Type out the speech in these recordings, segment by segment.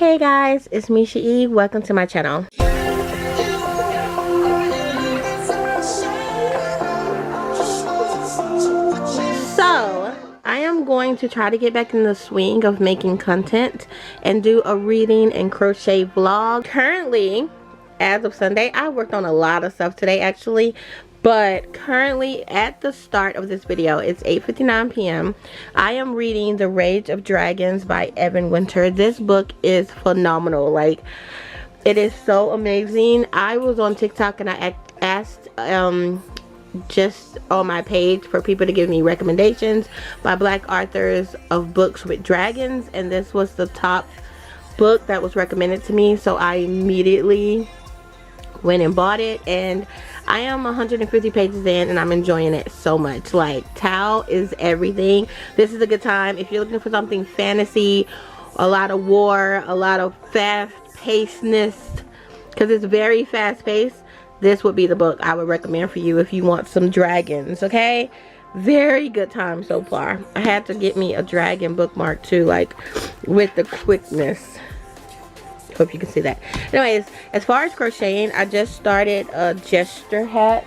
Hey guys, it's Misha E. Welcome to my channel. So, I am going to try to get back in the swing of making content and do a reading and crochet vlog. Currently, as of Sunday, I worked on a lot of stuff today actually. But currently, at the start of this video, it's 8:59 p.m. I am reading The Rage of Dragons by Evan Winter. This book is phenomenal. Like, it is so amazing. I was on TikTok and I asked just on my page for people to give me recommendations by Black authors of books with dragons. And this was the top book that was recommended to me. So I immediately went and bought it, and I am 150 pages in and I'm enjoying it so much. Like, Tao is everything. This is a good time if you're looking for something fantasy, a lot of war, a lot of fast-pacedness, because it's very fast-paced. This would be the book I would recommend for you if you want some dragons. Okay, very good time so far. I had to get me a dragon bookmark too, like with the quickness. Hope you can see that. Anyways, as far as crocheting, I just started a gesture hat.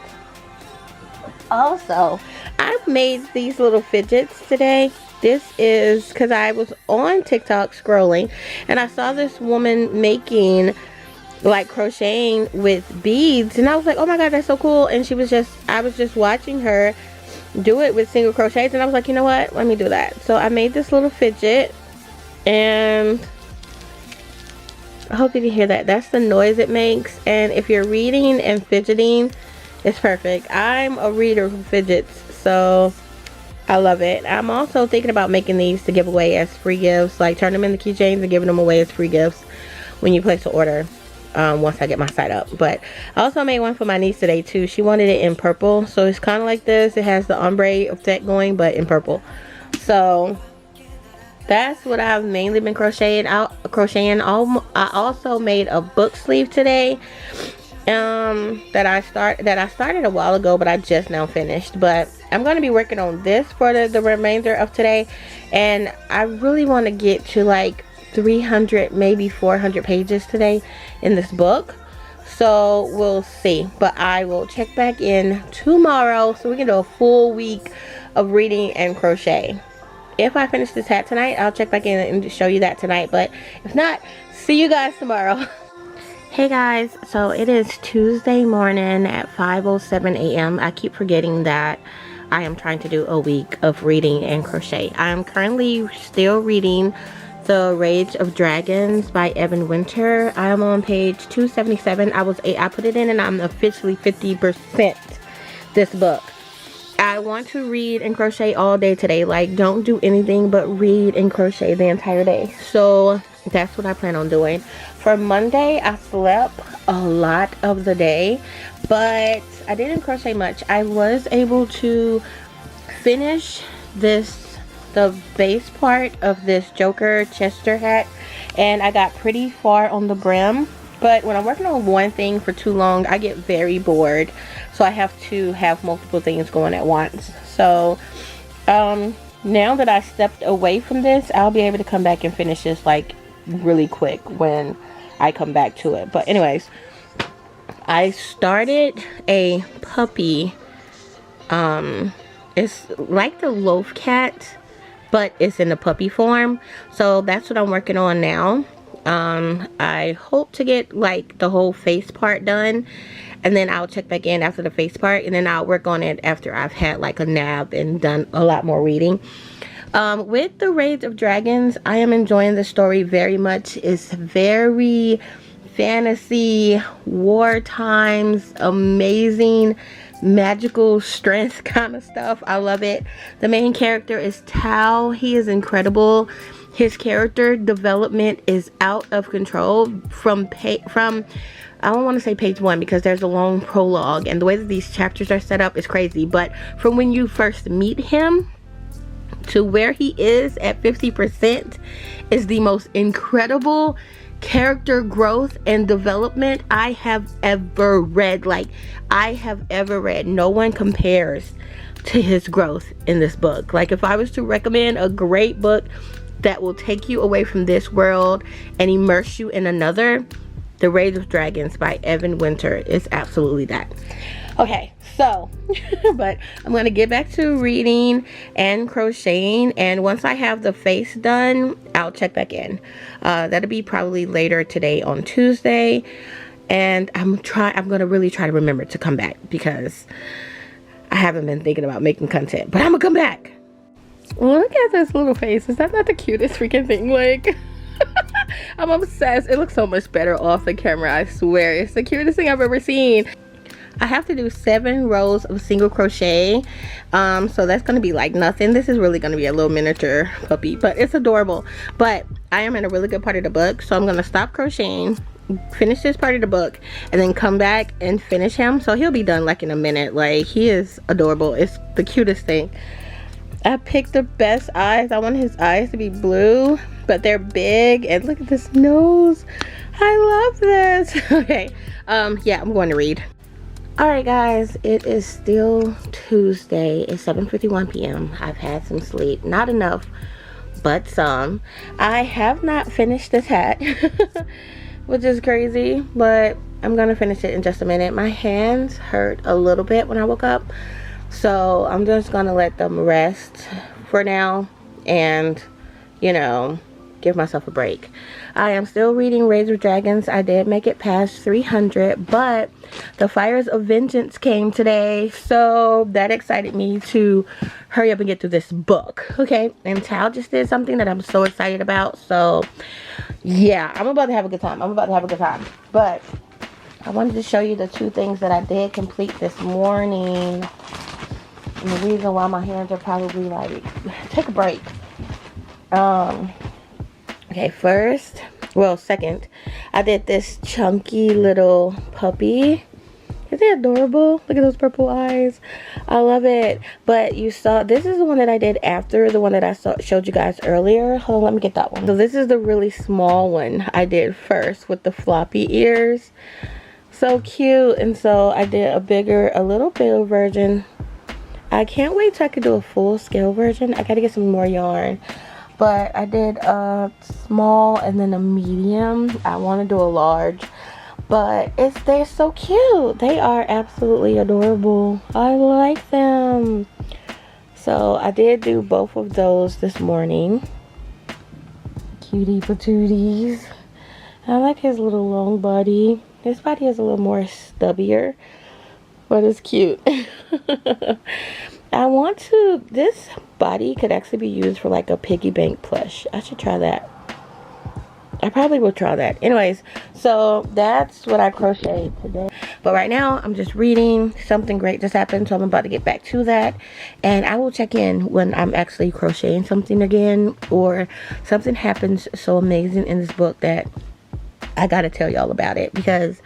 Also, I've made these little fidgets today. This is because I was on TikTok scrolling and I saw this woman making, like, crocheting with beads, and I was like, oh my god, that's so cool. And I was just watching her do it with single crochets, and I was like, you know what, let me do that. So I made this little fidget, and I hope you can hear that. That's the noise it makes. And if you're reading and fidgeting, it's perfect. I'm a reader who fidgets, so I love it. I'm also thinking about making these to give away as free gifts, like turn them into keychains and giving them away as free gifts when you place an order, once I get my site up. But I also made one for my niece today too. She wanted it in purple, so it's kind of like this. It has the ombre effect going, but in purple. So that's what I've mainly been crocheting. I also made a book sleeve today that I started a while ago, but I just now finished. But I'm going to be working on this for the remainder of today, and I really want to get to like 300, maybe 400 pages today in this book. So we'll see, but I will check back in tomorrow so we can do a full week of reading and crochet. If I finish this hat tonight, I'll check back in and show you that tonight. But if not, see you guys tomorrow. Hey guys, so it is Tuesday morning at 5:07 a.m. I keep forgetting that I am trying to do a week of reading and crochet. I am currently still reading The Rage of Dragons by Evan Winter. I am on page 277. I put it in and I'm officially 50% this book. I want to read and crochet all day today. Like, don't do anything but read and crochet the entire day. So that's what I plan on doing. For Monday, I slept a lot of the day, but I didn't crochet much. I was able to finish the base part of this Joker Chester hat, and I got pretty far on the brim. But when I'm working on one thing for too long, I get very bored. So I have to have multiple things going at once. So now that I stepped away from this, I'll be able to come back and finish this like really quick when I come back to it. But anyways, I started a puppy. It's like the loaf cat, but it's in the puppy form. So that's what I'm working on now. I hope to get like the whole face part done, and then I'll check back in after the face part, and then I'll work on it after I've had like a nap and done a lot more reading. With The Rage of Dragons, I am enjoying the story very much. It's very fantasy, war times, amazing magical strength kind of stuff. I love it. The main character is Tao. He is incredible. His character development is out of control from I don't want to say page 1 because there's a long prologue, and the way that these chapters are set up is crazy. But from when you first meet him to where he is at 50% is the most incredible character growth and development I have ever read. Like, I have ever read. No one compares to his growth in this book. Like, if I was to recommend a great book that will take you away from this world and immerse you in another, The Rage of Dragons by Evan Winter is absolutely that. Okay, so, but I'm going to get back to reading and crocheting, and once I have the face done, I'll check back in. That'll be probably later today on Tuesday, and I'm going to really try to remember to come back because I haven't been thinking about making content, but I'm going to come back. Look at this little face. Is that not the cutest freaking thing? Like, I'm obsessed. It looks so much better off the camera, I swear. It's the cutest thing I've ever seen. I have to do 7 rows of single crochet, so that's going to be like nothing. This is really going to be a little miniature puppy, but it's adorable. But I am in a really good part of the book, so I'm going to stop crocheting, finish this part of the book, and then come back and finish him. So he'll be done like in a minute. Like, he is adorable. It's the cutest thing. I picked the best eyes. I want his eyes to be blue, but they're big, and look at this nose. I love this. Okay, yeah, I'm going to read. Alright guys, it is still Tuesday. It's 7:51 p.m. I've had some sleep. Not enough, but some. I have not finished this hat, which is crazy, but I'm going to finish it in just a minute. My hands hurt a little bit when I woke up, so I'm just going to let them rest for now and, you know, give myself a break. I am still reading Rage of Dragons. I did make it past 300, but the Fires of Vengeance came today, so that excited me to hurry up and get through this book. Okay, and Tal just did something that I'm so excited about, so yeah, I'm about to have a good time. But I wanted to show you the 2 things that I did complete this morning, and the reason why my hands are probably like, take a break. Okay, second, I did this chunky little puppy. Isn't it adorable? Look at those purple eyes. I love it. But you saw, this is the one that I did after the one that I showed you guys earlier. Hold on, let me get that one. So this is the really small one I did first with the floppy ears. So cute. And so I did a little bigger version. I can't wait till I can do a full scale version. I gotta get some more yarn. But I did a small and then a medium. I want to do a large, but they're so cute. They are absolutely adorable. I like them. So I did do both of those this morning. Cutie patooties. I like his little long body. His body is a little more stubbier, but it's cute. This body could actually be used for like a piggy bank plush. I should try that. I probably will try that. Anyways, so that's what I crocheted today. But right now, I'm just reading. Something great just happened, so I'm about to get back to that. And I will check in when I'm actually crocheting something again, or something happens so amazing in this book that I gotta tell y'all about it. Because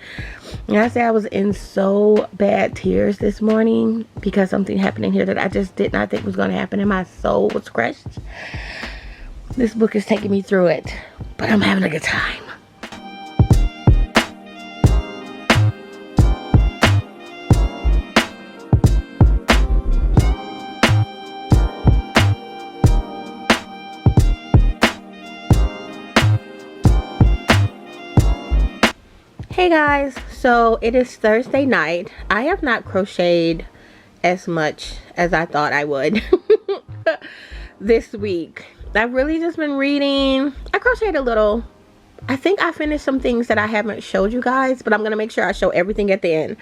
when I say I was in so bad tears this morning because something happened in here that I just did not think was going to happen, and my soul was crushed. This book is taking me through it, but I'm having a good time. Hey guys, so it is Thursday night. I have not crocheted as much as I thought I would this week. I've really just been reading. I crocheted a little. I think I finished some things that I haven't showed you guys, but I'm going to make sure I show everything at the end.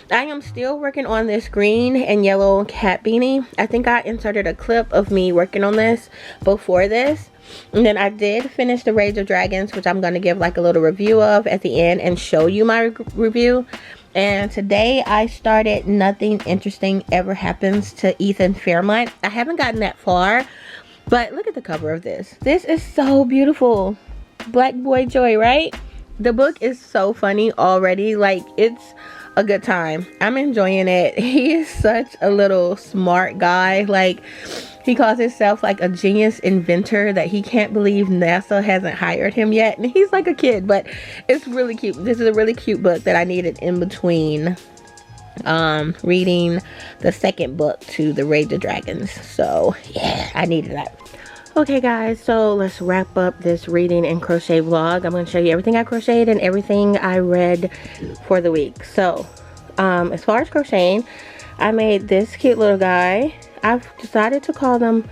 I am still working on this green and yellow cat beanie. I think I inserted a clip of me working on this before this. And then I did finish the Rage of Dragons, which I'm going to give like a little review of at the end and show you my review. And today I started Nothing Interesting Ever Happens to Ethan Fairmont. I haven't gotten that far, but look at the cover of this. This is so beautiful. Black boy joy, right? The book is so funny already. Like, it's a good time. I'm enjoying it. He is such a little smart guy. Like, he calls himself like a genius inventor that he can't believe NASA hasn't hired him yet. And he's like a kid, but it's really cute. This is a really cute book that I needed in between reading the second book to the Rage of Dragons. So yeah, I needed that. Okay guys, so let's wrap up this reading and crochet vlog. I'm going to show you everything I crocheted and everything I read for the week. So, as far as crocheting, I made this cute little guy. I've decided to call them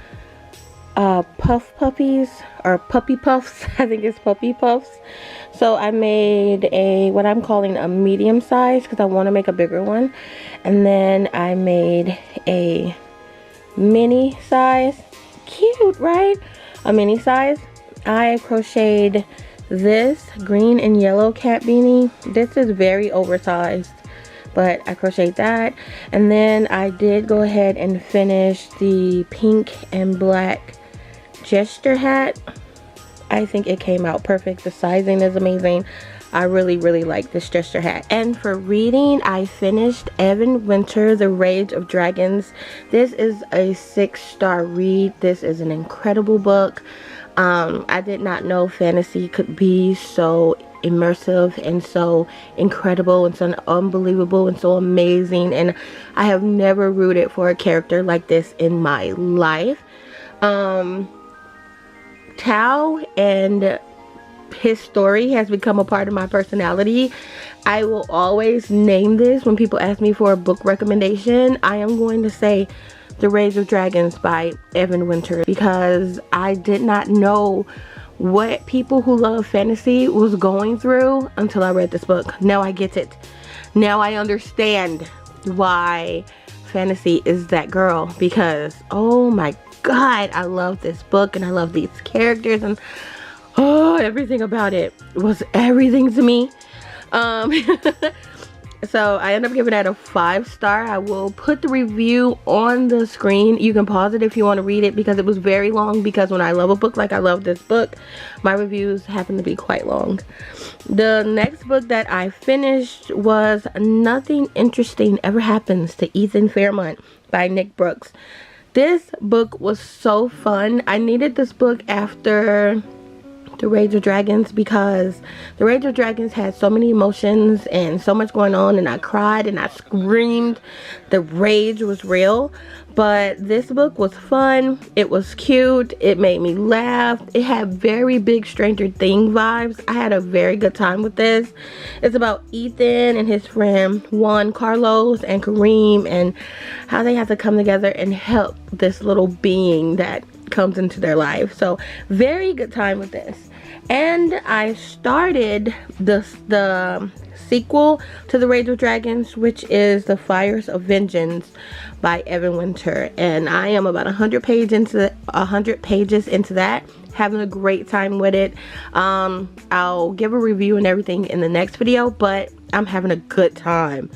puff puppies or puppy puffs. I think it's puppy puffs. So I made what I'm calling a medium size because I want to make a bigger one. And then I made a mini size. Cute, right? A mini size. I crocheted this green and yellow cat beanie. This is very oversized, but I crocheted that. And then I did go ahead and finish the pink and black gesture hat. I think it came out perfect. The sizing is amazing. I really like this gesture hat. And for reading, I finished Evan Winter, The Rage of Dragons. This is a 6-star read. This is an incredible book. I did not know fantasy could be so immersive and so incredible and so unbelievable and so amazing. And I have never rooted for a character like this in my life. Tao and his story has become a part of my personality. I will always name this when people ask me for a book recommendation. I am going to say The Rage of Dragons by Evan Winter, because I did not know what people who love fantasy was going through until I read this book. Now I get it. Now I understand why fantasy is that girl, because oh my god, I love this book and I love these characters, and oh, everything about it was everything to me. So I ended up giving that a 5-star. I will put the review on the screen. You can pause it if you want to read it, because it was very long, because when I love a book like I love this book, my reviews happen to be quite long. The next book that I finished was Nothing Interesting Ever Happens to Ethan Fairmont by Nick Brooks. This book was so fun. I needed this book after The Rage of Dragons, because The Rage of Dragons had so many emotions and so much going on, and I cried and I screamed. The rage was real. But this book was fun. It was cute. It made me laugh. It had very big Stranger Things vibes. I had a very good time with this. It's about Ethan and his friend Juan Carlos and Kareem, and how they have to come together and help this little being that comes into their life. So very good time with this. And I started the sequel to The Rage of Dragons, which is The Fires of Vengeance by Evan Winter, and I am about 100 pages into that, having a great time with it. I'll give a review and everything in the next video, but I'm having a good time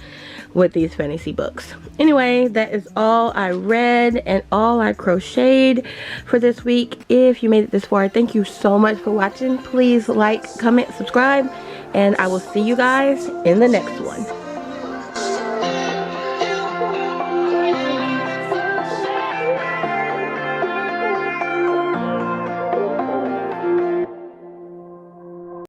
with these fantasy books. Anyway, that is all I read and all I crocheted for this week. If you made it this far, thank you so much for watching. Please like, comment, subscribe, and I will see you guys in the next one.